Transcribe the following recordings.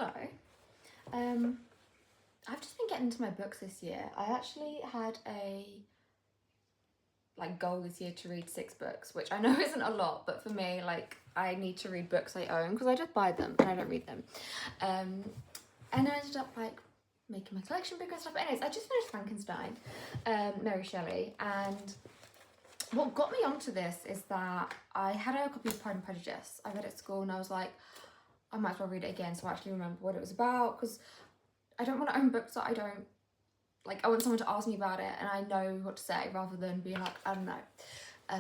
hello. I've just been getting into my books this year. I actually had a goal this year to read 6 books, which I know isn't a lot, but for me, I need to read books I own because I just buy them and I don't read them. And I ended up making my collection bigger and stuff. But anyways, I just finished Frankenstein, Mary Shelley, and what got me onto this is that I had a copy of Pride and Prejudice. I read it at school and I was like, I might as well read it again so I actually remember what it was about, because I don't want to own books that I don't I want someone to ask me about it and I know what to say, rather than being like, I don't know,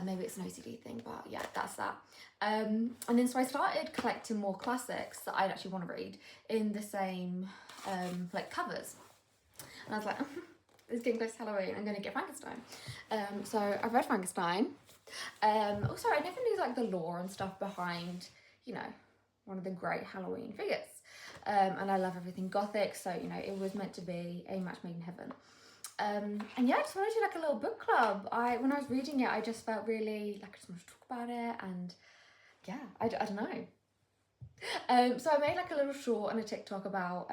maybe it's an OCD thing, but yeah, that's that. And then so I started collecting more classics that I'd actually want to read in the same covers, and I was like, it's getting close to Halloween, I'm going to get Frankenstein. So I read Frankenstein. Also, I never knew the lore and stuff behind, one of the great Halloween figures. And I love everything gothic, so it was meant to be a match made in heaven. And yeah, I just wanted to do a little book club. When I was reading it, I just felt really I just wanted to talk about it, and yeah, I don't know. So I made a little short and a TikTok about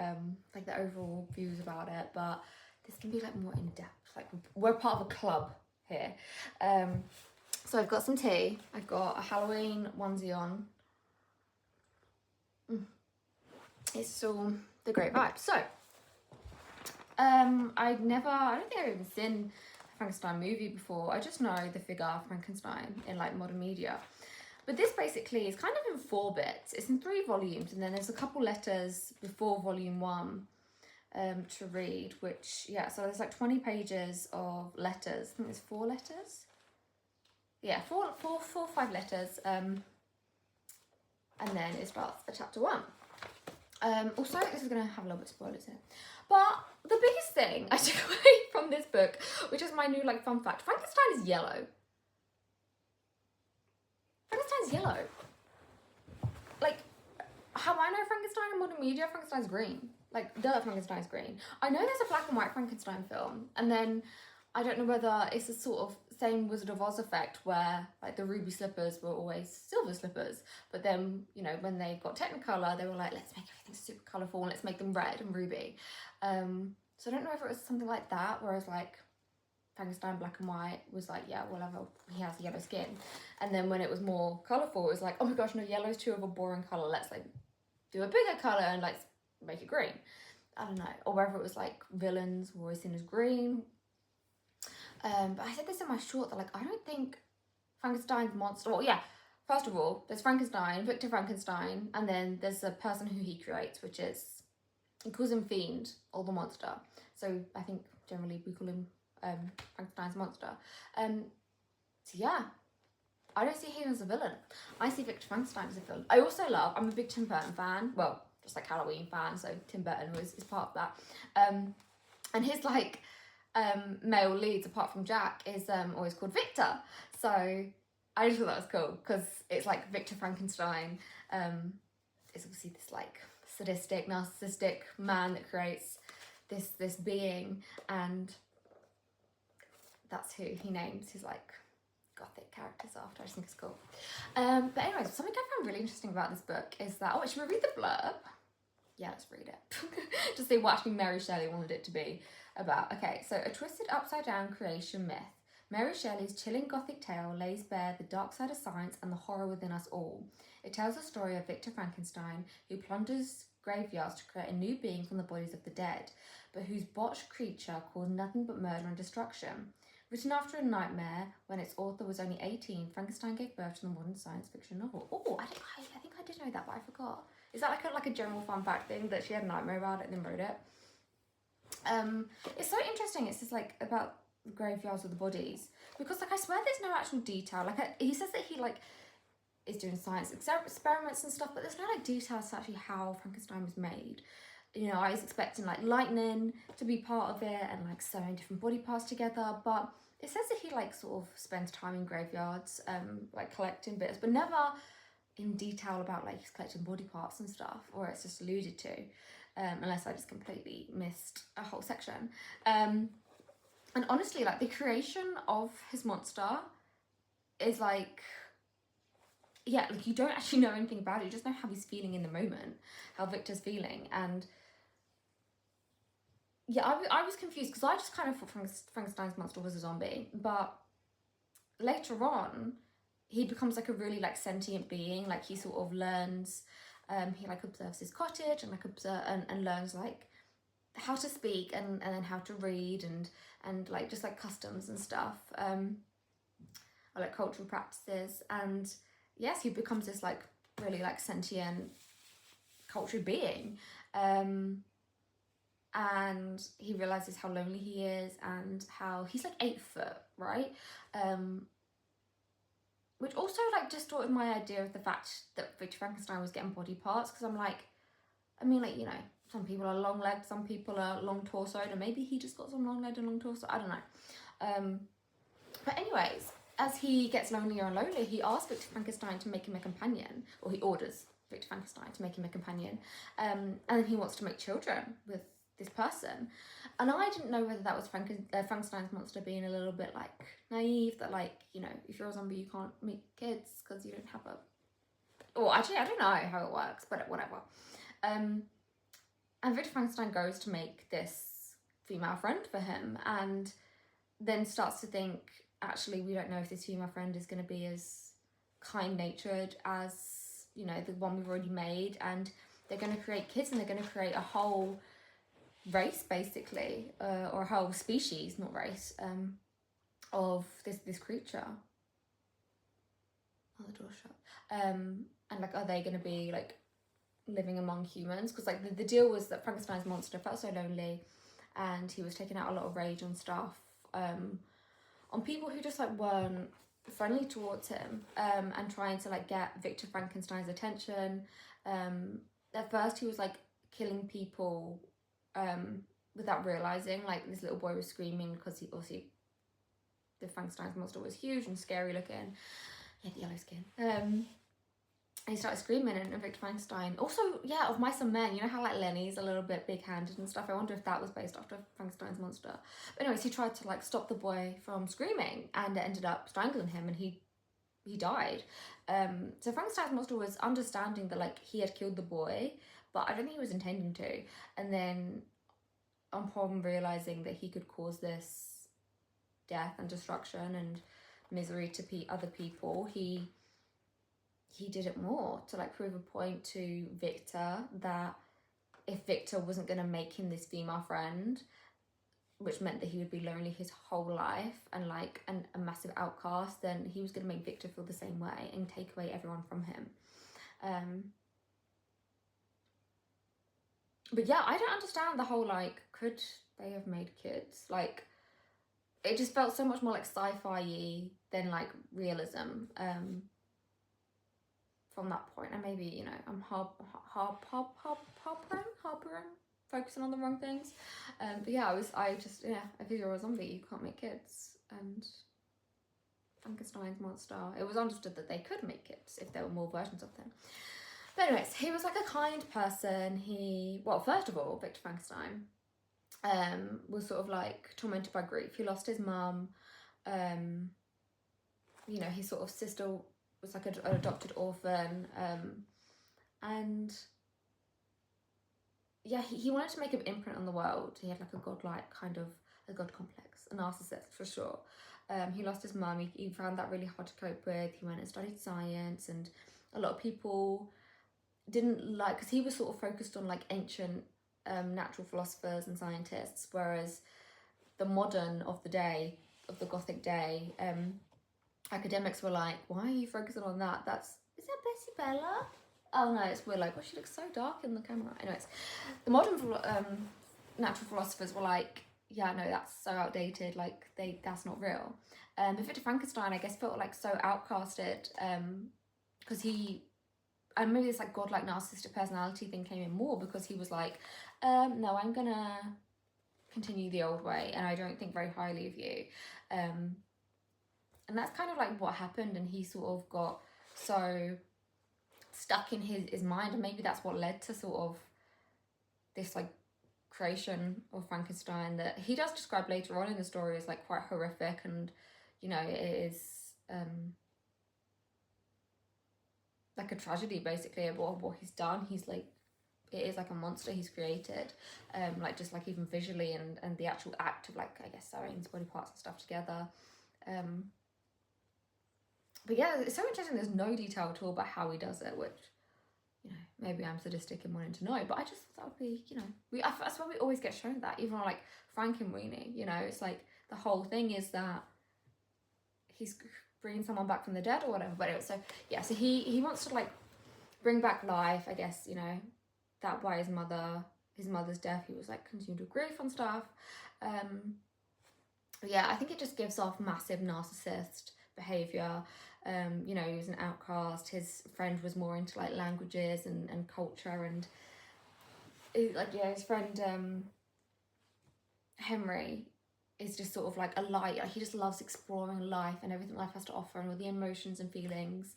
the overall views about it, but this can be more in depth. We're part of a club here. So I've got some tea. I've got a Halloween onesie on. It's still the great vibe. So, I don't think I've even seen a Frankenstein movie before. I just know the figure Frankenstein in modern media. But this basically is kind of in 4 bits. It's in 3 volumes, and then there's a couple letters before volume 1 to read, which, yeah, so there's 20 pages of letters. I think there's 4 letters. Yeah, 5 letters. And then it starts at chapter 1. Also, this is going to have a little bit of spoilers here. But the biggest thing I took away from this book, which is my new fun fact, Frankenstein is yellow. Frankenstein's yellow. How I know Frankenstein in modern media, Frankenstein's green. Frankenstein's green. I know there's a black and white Frankenstein film, and then I don't know whether it's a sort of same Wizard of Oz effect where the ruby slippers were always silver slippers, but then when they got Technicolor, they were like, let's make everything super colourful and let's make them red and ruby. So I don't know if it was something like that, whereas Frankenstein black and white was yeah, whatever, he has yellow skin, and then when it was more colourful, it was oh my gosh, no, yellow's too of a boring colour, let's do a bigger colour and make it green. I don't know, or whether it was villains were always seen as green. But I said this in my short that I don't think Frankenstein's monster. Well, yeah. First of all, there's Frankenstein, Victor Frankenstein, and then there's a person who he creates, which is he calls him Fiend or the monster. So I think generally we call him Frankenstein's monster. So yeah, I don't see him as a villain. I see Victor Frankenstein as a villain. I also I'm a big Tim Burton fan. Well, just Halloween fan. So Tim Burton is part of that. And his male leads, apart from Jack, is always called Victor. So I just thought that was cool because it's Victor Frankenstein is obviously this sadistic, narcissistic man that creates this being, and that's who he names his gothic characters after. I just think it's cool. But anyway, something I found really interesting about this book is that, should we read the blurb? Yeah, let's read it. Just see what actually Mary Shelley wanted it to be about. Okay, so a twisted upside down creation myth. Mary Shelley's chilling gothic tale lays bare the dark side of science and the horror within us all. It tells the story of Victor Frankenstein, who plunders graveyards to create a new being from the bodies of the dead, but whose botched creature caused nothing but murder and destruction. Written after a nightmare, when its author was only 18, Frankenstein gave birth to the modern science fiction novel. Oh, I think I did know that, but I forgot. Is that a general fun fact thing that she had a nightmare about it and then wrote it? It's so interesting. It's just about the graveyards of the bodies, because I swear there's no actual detail. He says that he is doing science experiments and stuff, but there's no details to actually how Frankenstein was made. I was expecting lightning to be part of it and sewing different body parts together, but it says that he sort of spends time in graveyards collecting bits, but never in detail about he's collecting body parts and stuff, or it's just alluded to, unless I just completely missed a whole section. And honestly, the creation of his monster is yeah, like you don't actually know anything about it. You just know how he's feeling in the moment, how Victor's feeling. And yeah, I was confused because I just kind of thought Frankenstein's monster was a zombie. But later on, he becomes like a really like sentient being. Like he sort of learns, he like observes his cottage and like and learns like how to speak and then how to read and like just like customs and stuff, or like cultural practices. And yes, he becomes this like really like sentient cultured being, and he realizes how lonely he is and how he's like 8 foot, right? Which also like distorted my idea of the fact that Victor Frankenstein was getting body parts, because I'm like, I mean, like, you know, some people are long legged, some people are long torsoed, and maybe he just got some long legged and long torso. I don't know. But anyways, as he gets lonelier and lonelier, he asks Victor Frankenstein to make him a companion, or he orders Victor Frankenstein to make him a companion, and then he wants to make children with this person. And I didn't know whether that was Frankenstein's monster being a little bit like naive, that like, you know, if you're a zombie you can't make kids because you don't have a, or actually I don't know how it works, but whatever. And Victor Frankenstein goes to make this female friend for him, and then starts to think, actually, we don't know if this female friend is going to be as kind-natured as, you know, the one we've already made, and they're going to create kids, and they're going to create a whole race, basically, or a whole species, not race, of this creature. Oh, the door's shut. And like, are they going to be like living among humans? Because like the deal was that Frankenstein's monster felt so lonely, and he was taking out a lot of rage on stuff, on people who just like weren't friendly towards him, and trying to like get Victor Frankenstein's attention. At first he was like killing people without realizing. Like this little boy was screaming because he obviously, the Frankenstein's monster was huge and scary looking. He had yellow skin. And he started screaming, and Victor Frankenstein also, yeah, of Mice and Men, you know how like Lenny's a little bit big-handed and stuff. I wonder if that was based after Frankenstein's monster. But anyways, he tried to like stop the boy from screaming, and it ended up strangling him, and he died. So Frankenstein's monster was understanding that like he had killed the boy, but I don't think he was intending to. And then upon realizing that he could cause this death and destruction and misery to other people, he did it more to like prove a point to Victor that if Victor wasn't going to make him this female friend, which meant that he would be lonely his whole life and like a massive outcast, then he was going to make Victor feel the same way and take away everyone from him. But yeah, I don't understand the whole like, could they have made kids? Like, it just felt so much more like sci-fi-y than like realism. From that point, and maybe, you know, I'm harpering, focusing on the wrong things. But yeah, if you're a zombie, you can't make kids. And Frankenstein's monster, it was understood that they could make kids if there were more versions of them. But anyways, he was like a kind person. First of all, Victor Frankenstein was sort of like tormented by grief. He lost his mum. You know, his sort of sister was like an adopted orphan, and yeah, he wanted to make an imprint on the world. He had like a godlike kind of a god complex, a narcissist for sure. He lost his mum. He found that really hard to cope with. He went and studied science, and a lot of people didn't like, because he was sort of focused on like ancient natural philosophers and scientists, whereas the modern of the day, of the Gothic day, academics were like, why are you focusing on that? Is that Bessie Bella? Oh no, we're like, she looks so dark in the camera. Anyways, the modern natural philosophers were like, yeah, no, that's so outdated, like that's not real. But Victor Frankenstein, I guess, felt like so outcasted, because and maybe this like godlike narcissistic personality thing came in more because he was like, no, I'm gonna continue the old way, and I don't think very highly of you. And that's kind of like what happened, and he sort of got so stuck in his mind, and maybe that's what led to sort of this like creation of Frankenstein that he does describe later on in the story as like quite horrific, and you know, it is like a tragedy basically about what he's done. He's like, it is like a monster he's created, like just like even visually and the actual act of like, I guess, sewing his body parts and stuff together. But yeah, it's so interesting. There's no detail at all about how he does it, which, you know, maybe I'm sadistic in wanting to know, but I just thought that would be, you know, that's why we always get shown that, even on like Frankenweenie, you know, it's like the whole thing is that he's bringing someone back from the dead or whatever. But anyway, so yeah, so he wants to like bring back life, I guess, you know, that by his mother's death, he was like consumed with grief and stuff. But yeah, I think it just gives off massive narcissist behavior. You know, he was an outcast. His friend was more into like languages and culture, and like, yeah, his friend Henry is just sort of like a light. Like, he just loves exploring life and everything life has to offer and all the emotions and feelings.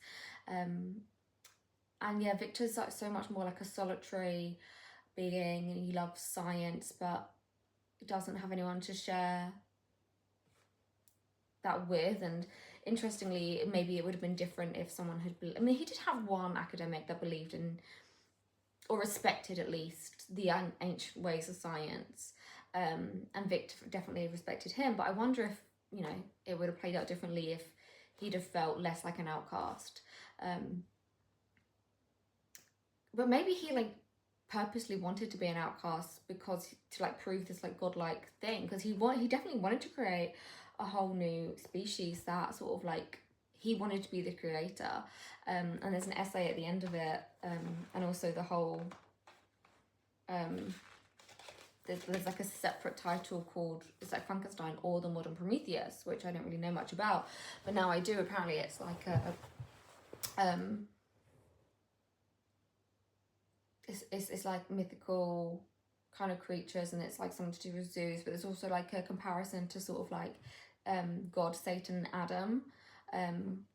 And yeah, Victor's like so much more like a solitary being, and he loves science, but he doesn't have anyone to share that with. And interestingly, maybe it would have been different if someone had, I mean, he did have one academic that believed in, or respected at least, the ancient ways of science, and Victor definitely respected him. But I wonder if, you know, it would have played out differently if he'd have felt less like an outcast. But maybe he like purposely wanted to be an outcast because to like prove this like godlike thing, because he definitely wanted to create a whole new species that sort of like he wanted to be the creator. And there's an essay at the end of it, and also the whole there's like a separate title called, it's like Frankenstein or the Modern Prometheus, which I don't really know much about, but now I do. Apparently it's like it's like mythical kind of creatures, and it's like something to do with Zeus, but there's also like a comparison to sort of like God, Satan, Adam, and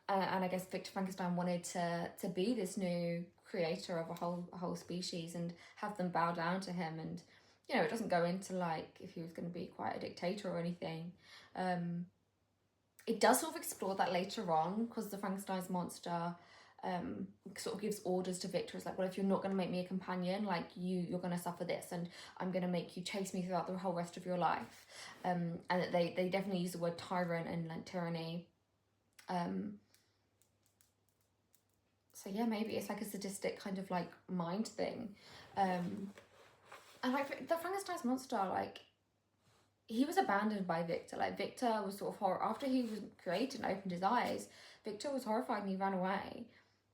I guess Victor Frankenstein wanted to be this new creator of a whole species and have them bow down to him. And, you know, it doesn't go into like if he was going to be quite a dictator or anything. It does sort of explore that later on, because the Frankenstein's monster sort of gives orders to Victor. It's like, well, if you're not going to make me a companion, like you're going to suffer this, and I'm going to make you chase me throughout the whole rest of your life. And that they definitely use the word tyrant and like tyranny. So yeah, maybe it's like a sadistic kind of like mind thing. And like the Frankenstein's monster, like he was abandoned by Victor. Like Victor was sort of after he was created and opened his eyes, Victor was horrified and he ran away.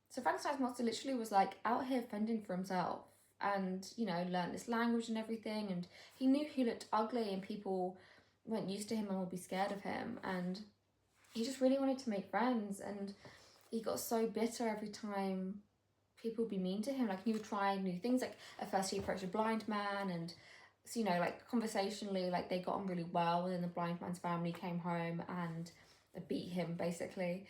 So Frankenstein's monster literally was like out here fending for himself, and, you know, learned this language and everything, and he knew he looked ugly and people weren't used to him and would be scared of him, and he just really wanted to make friends. And he got so bitter every time people would be mean to him. Like, he would try new things. Like, at first he approached a blind man, and so, you know, like conversationally, like they got on really well, and then the blind man's family came home and beat him basically.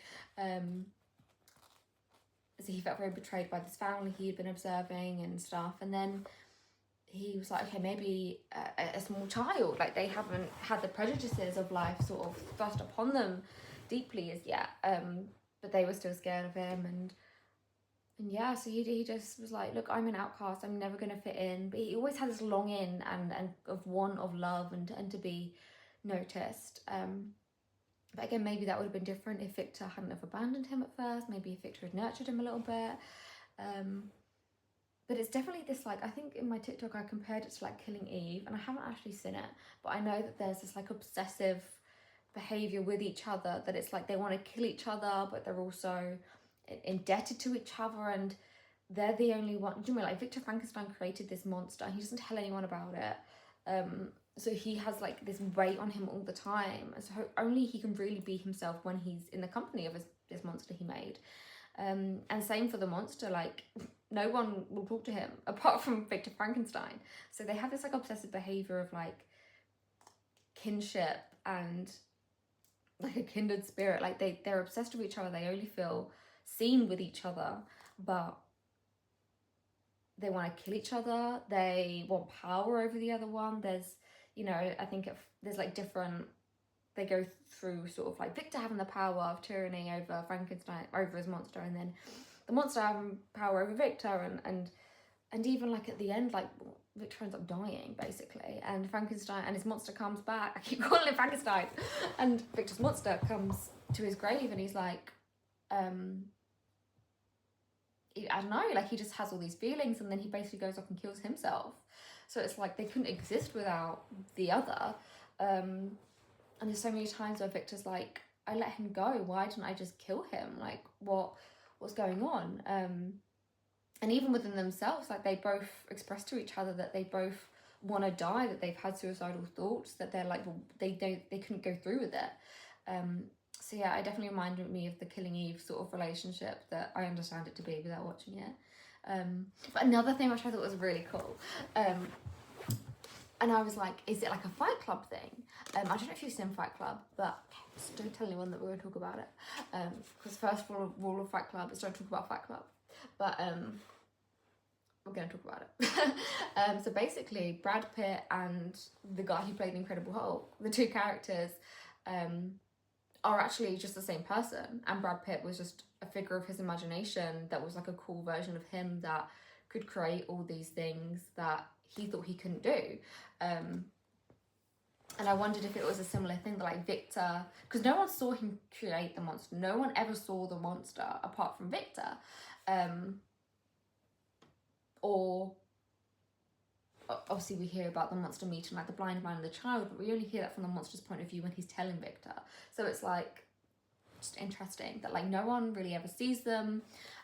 So he felt very betrayed by this family he had been observing and stuff. And then he was like, okay, maybe a small child, like they haven't had the prejudices of life sort of thrust upon them deeply as yet, but they were still scared of him. And yeah, so he just was like, look, I'm an outcast, I'm never going to fit in. But he always had this longing and of want of love and to be noticed. But again, maybe that would have been different if Victor hadn't have abandoned him at first. Maybe if Victor had nurtured him a little bit. But it's definitely this, like, I think in my TikTok I compared it to like Killing Eve, and I haven't actually seen it, but I know that there's this like obsessive behavior with each other, that it's like they want to kill each other, but they're also indebted to each other, and they're the only one. Do you know, like Victor Frankenstein created this monster, he doesn't tell anyone about it. So he has like this weight on him all the time, and so only he can really be himself when he's in the company of this monster he made. And same for the monster, like no one will talk to him apart from Victor Frankenstein. So they have this like obsessive behavior of like kinship and like a kindred spirit. Like they're obsessed with each other, they only feel seen with each other, but they want to kill each other, they want power over the other one. There's, you know, I think there's like different they go through sort of like Victor having the power of tyranny over Frankenstein, over his monster, and then the monster having power over Victor, and even like at the end, like Victor ends up dying basically, and Frankenstein and his monster comes back. I keep calling him Frankenstein, and Victor's monster comes to his grave, and he's like, I don't know, like he just has all these feelings, and then he basically goes off and kills himself. So it's like they couldn't exist without the other. And there's so many times where Victor's like, I let him go. Why didn't I just kill him? Like, what's going on? And even within themselves, like they both express to each other that they both want to die, that they've had suicidal thoughts, that they're like, well, they couldn't go through with it. So yeah, it definitely reminded me of the Killing Eve sort of relationship that I understand it to be without watching it. But another thing which I thought was really cool, and I was like, is it like a Fight Club thing? I don't know if you've seen Fight Club, but just don't tell anyone that we're going to talk about it. Because first rule of Fight Club is don't talk about Fight Club. But we're going to talk about it. So basically, Brad Pitt and the guy who played the Incredible Hulk, the two characters, are actually just the same person. And Brad Pitt was just a figure of his imagination that was like a cool version of him that could create all these things that he thought he couldn't do. And I wondered if it was a similar thing that like Victor, because no one saw him create the monster. No one ever saw the monster apart from Victor. Or obviously we hear about the monster meeting like the blind man and the child, but we only hear that from the monster's point of view when he's telling Victor. So it's like just interesting that like no one really ever sees them,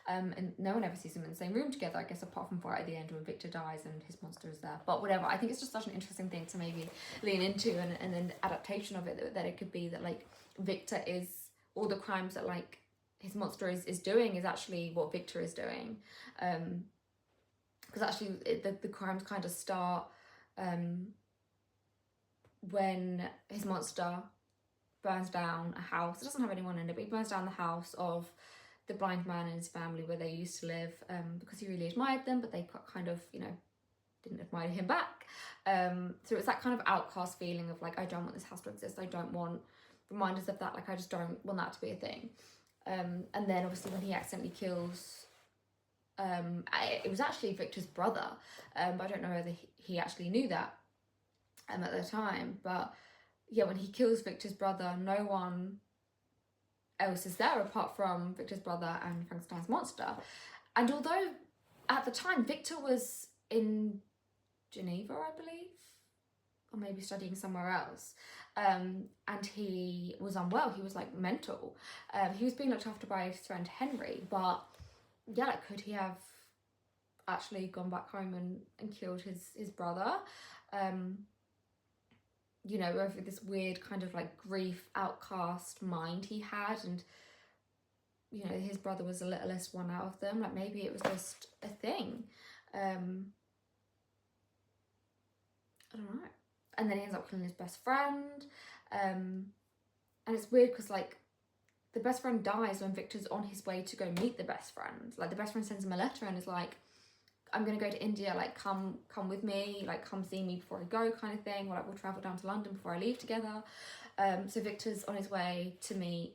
and no one ever sees them in the same room together, I guess, apart from right at the end when Victor dies and his monster is there. But whatever, I think it's just such an interesting thing to maybe lean into, and an adaptation of it, that it could be that like Victor is all the crimes that like his monster is doing is actually what Victor is doing. Because actually the crimes kind of start when his monster burns down a house. It doesn't have anyone in it, but he burns down the house of the blind man and his family where they used to live, because he really admired them, but they kind of, you know, didn't admire him back. So it's that kind of outcast feeling of like, I don't want this house to exist. I don't want reminders of that. Like, I just don't want that to be a thing. And then obviously when he accidentally kills, it was actually Victor's brother, but I don't know whether he actually knew that at the time. But yeah, when he kills Victor's brother, no one else is there apart from Victor's brother and Frankenstein's monster. And although at the time Victor was in Geneva, I believe, or maybe studying somewhere else, and he was unwell, he was like mental, he was being looked after by his friend Henry. But yeah, like, could he have actually gone back home and killed his brother? You know, over this weird kind of like grief outcast mind he had, and you know, his brother was the littlest one out of them. Like, maybe it was just a thing. I don't know. And then he ends up killing his best friend. And it's weird because like the best friend dies when Victor's on his way to go meet the best friend. Like, the best friend sends him a letter and is like, I'm gonna go to India, like come with me, like come see me before I go, kind of thing. Or like, we'll travel down to London before I leave together. So Victor's on his way to meet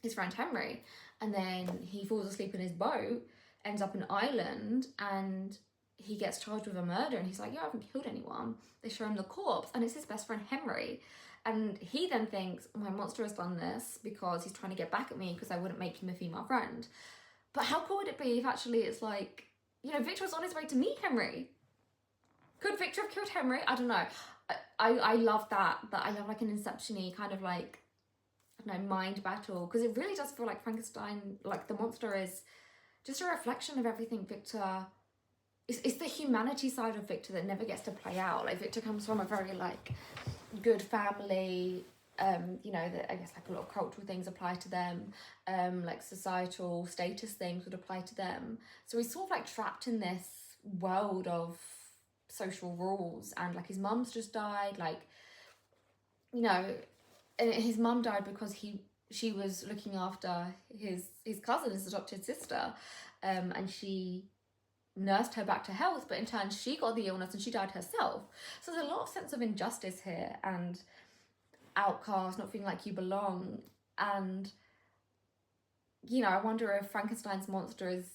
his friend Henry, and then he falls asleep in his boat, ends up in Ireland, and he gets charged with a murder, and he's like, yeah, I haven't killed anyone. They show him the corpse, and it's his best friend Henry. And he then thinks, my monster has done this because he's trying to get back at me because I wouldn't make him a female friend. But how cool would it be if actually it's like, you know, Victor was on his way to meet Henry? Could Victor have killed Henry? I don't know. I love that I love like an Inception-y kind of like, I don't know, mind battle, because it really does feel like Frankenstein, like the monster is just a reflection of everything Victor. It's the humanity side of Victor that never gets to play out. Like, Victor comes from a very like good family, you know, that I guess like a lot of cultural things apply to them, like societal status things would apply to them. So he's sort of like trapped in this world of social rules, and like his mum's just died, like, you know, and his mum died because she was looking after his cousin, his adopted sister, and she nursed her back to health, but in turn she got the illness and she died herself. So there's a lot of sense of injustice here, and outcast, not feeling like you belong. And, you know, I wonder if Frankenstein's monster is,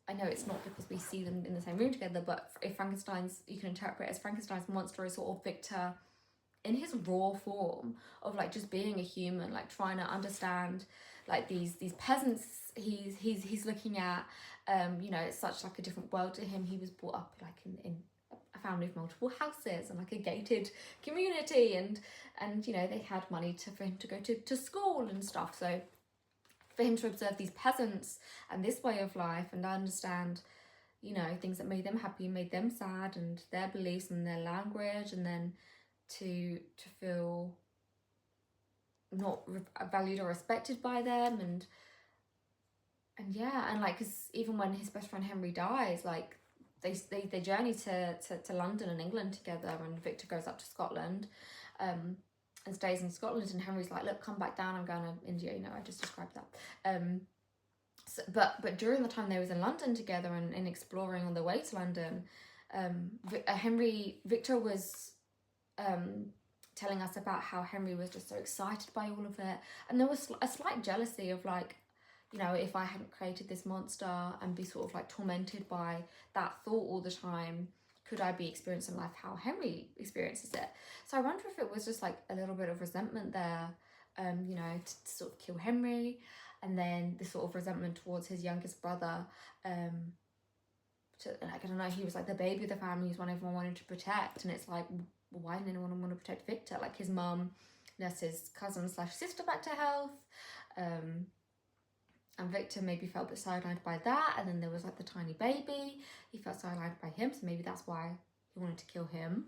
I know it's not because we see them in the same room together, but if Frankenstein's, you can interpret as Frankenstein's monster is sort of Victor in his raw form of like just being a human, like trying to understand like these peasants he's looking at. You know, it's such like a different world to him. He was brought up like in a family of multiple houses and like a gated community, and you know, they had money for him to go to school and stuff. So for him to observe these peasants and this way of life and understand, you know, things that made them happy, made them sad, and their beliefs and their language, and then to feel not valued or respected by them, and yeah, and like, cause even when his best friend Henry dies, like they journey to London and England together, and Victor goes up to Scotland, and stays in Scotland, and Henry's like, look, come back down, I'm going to India, you know, I just described that. So, but during the time they was in London together and exploring on the way to London, Victor was telling us about how Henry was just so excited by all of it, and there was a slight jealousy of like, you know, if I hadn't created this monster and be sort of like tormented by that thought all the time, could I be experiencing life how Henry experiences it? So I wonder if it was just like a little bit of resentment there, you know, to sort of kill Henry, and then this sort of resentment towards his youngest brother, to, like, I don't know, he was like the baby of the family, he's one everyone wanted to protect, and it's like, well, why didn't anyone want to protect Victor? Like, his mum nursed his cousin / sister back to health, and Victor maybe felt a bit sidelined by that, and then there was like the tiny baby, he felt sidelined by him, so maybe that's why he wanted to kill him.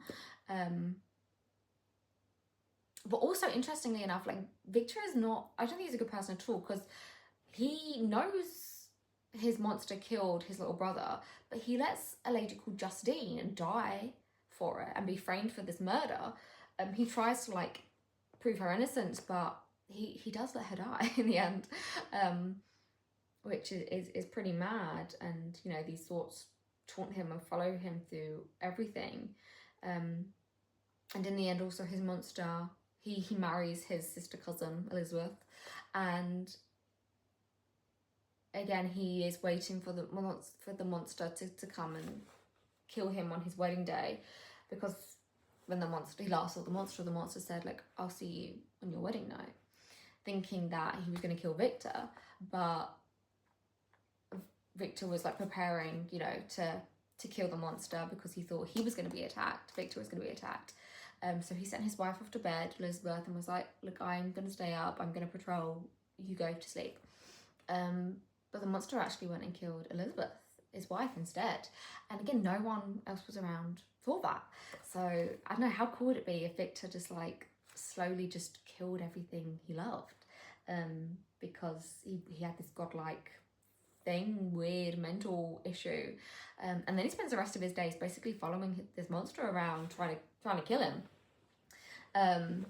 But also, interestingly enough, like, Victor is not, I don't think he's a good person at all, because he knows his monster killed his little brother, but he lets a lady called Justine die for it and be framed for this murder. He tries to like prove her innocence, but he does let her die in the end, which is pretty mad. And, you know, these thoughts taunt him and follow him through everything. And in the end, also, his monster, he marries his sister cousin Elizabeth, and again he is waiting for the monster to come and kill him on his wedding day, because when he last saw the monster said, like, I'll see you on your wedding night, thinking that he was going to kill Victor, but Victor was like preparing, you know, to kill the monster, because he thought he was going to be attacked. Victor was going to be attacked. So he sent his wife off to bed, Elizabeth, and was like, look, I'm going to stay up, I'm going to patrol, you go to sleep. But the monster actually went and killed Elizabeth, his wife, instead. And again, no one else was around for that. So I don't know, how cool would it be if Victor just like slowly just killed everything he loved, because he had this godlike thing, weird mental issue, and then he spends the rest of his days basically following this monster around, trying to kill him. And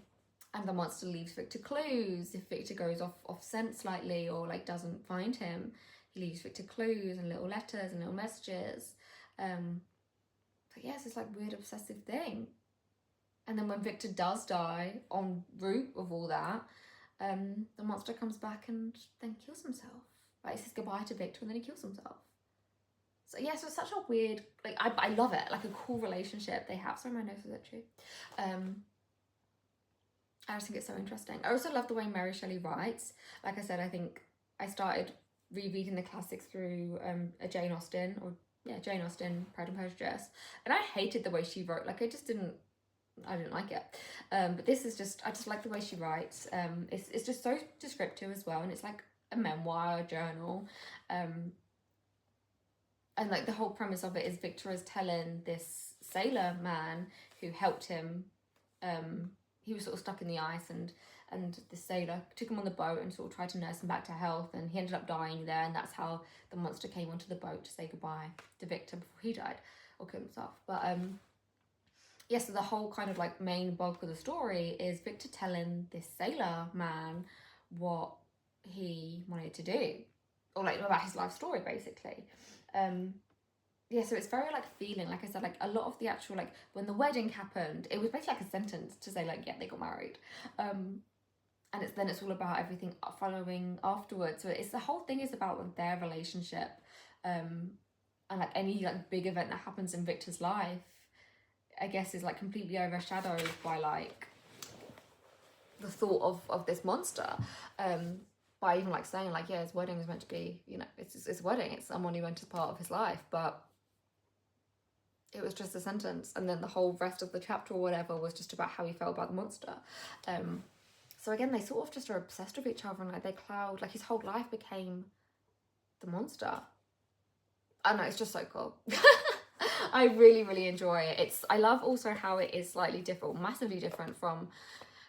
the monster leaves Victor clues. If Victor goes off scent slightly, or like doesn't find him, he leaves Victor clues and little letters and little messages. But yeah, it's this like weird obsessive thing. And then when Victor does die, en route of all that, the monster comes back and then kills himself. Like, he says goodbye to Victor and then he kills himself. So yeah, so it's such a weird, like, I love it, like a cool relationship they have. Sorry, my nose is itchy. I just think it's so interesting. I also love the way Mary Shelley writes. Like I said, I think I started rereading the classics through Jane Austen, Pride and Prejudice, and I hated the way she wrote. Like, I didn't like it. But this is just, I just like the way she writes. It's just so descriptive as well, and it's like a memoir, a journal. And like the whole premise of it is Victor is telling this sailor man who helped him. He was sort of stuck in the ice, and the sailor took him on the boat and sort of tried to nurse him back to health, and he ended up dying there, and that's how the monster came onto the boat to say goodbye to Victor before he died or killed himself. But yeah, so the whole kind of like main bulk of the story is Victor telling this sailor man what he wanted to do, or like about his life story, basically. yeah, so it's very like feeling, like I said, like a lot of the actual, like when the wedding happened, it was basically like a sentence to say like, yeah, they got married. And it's all about everything following afterwards. So it's the whole thing is about like their relationship, and like any like big event that happens in Victor's life, I guess, is like completely overshadowed by like the thought of this monster. By even like saying like, yeah, his wedding is meant to be, you know, it's his wedding, it's someone who went as part of his life, but it was just a sentence, and then the whole rest of the chapter or whatever was just about how he felt about the monster. So again, they sort of just are obsessed with each other, and like they cloud, like his whole life became the monster. I don't know, it's just so cool. I really enjoy it. I love also how it is slightly different, massively different from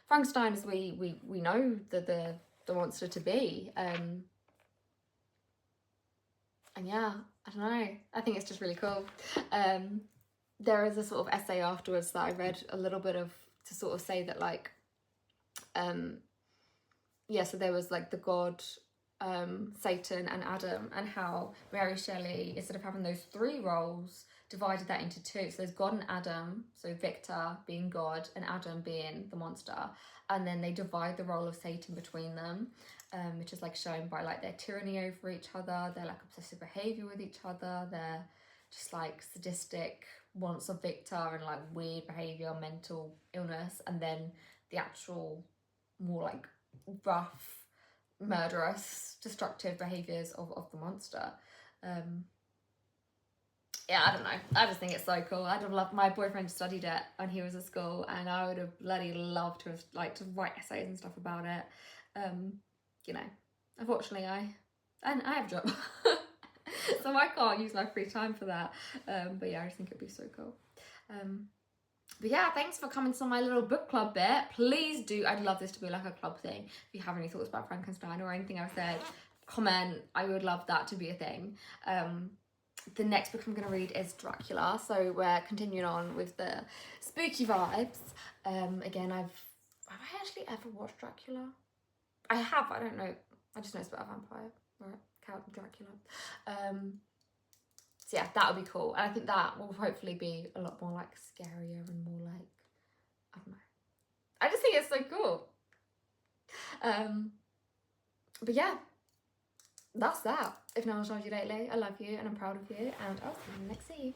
Frankenstein as we know the monster to be. And yeah, I don't know. I think it's just really cool. There is a sort of essay afterwards that I read a little bit of to sort of say that like, yeah, so there was like the god, Satan and Adam, and how Mary Shelley, instead of having those three roles, divided that into two. So there's God and Adam, so Victor being God and Adam being the monster, and then they divide the role of Satan between them, which is like shown by like their tyranny over each other, their like obsessive behavior with each other, their just like sadistic wants of Victor and like weird behavior, mental illness, and then the actual more like rough, murderous, destructive behaviours of the monster. Yeah, I don't know. I just think it's so cool. I'd have loved, my boyfriend studied it when he was at school, and I would have bloody loved to have like to write essays and stuff about it. You know, unfortunately I have a job. So I can't use my free time for that. But yeah, I just think it'd be so cool. But yeah, thanks for coming to my little book club bit. Please do, I'd love this to be like a club thing. If you have any thoughts about Frankenstein or anything I've said, comment. I would love that to be a thing. The next book I'm going to read is Dracula, so we're continuing on with the spooky vibes. Again, have I actually ever watched Dracula? I have, I don't know. I just know it's about a vampire, right? Count Dracula. So yeah, that would be cool. And I think that will hopefully be a lot more like scarier and more like, I don't know. I just think it's so cool. But yeah, that's that. If no one's told you lately, I love you and I'm proud of you, and I'll see you next week.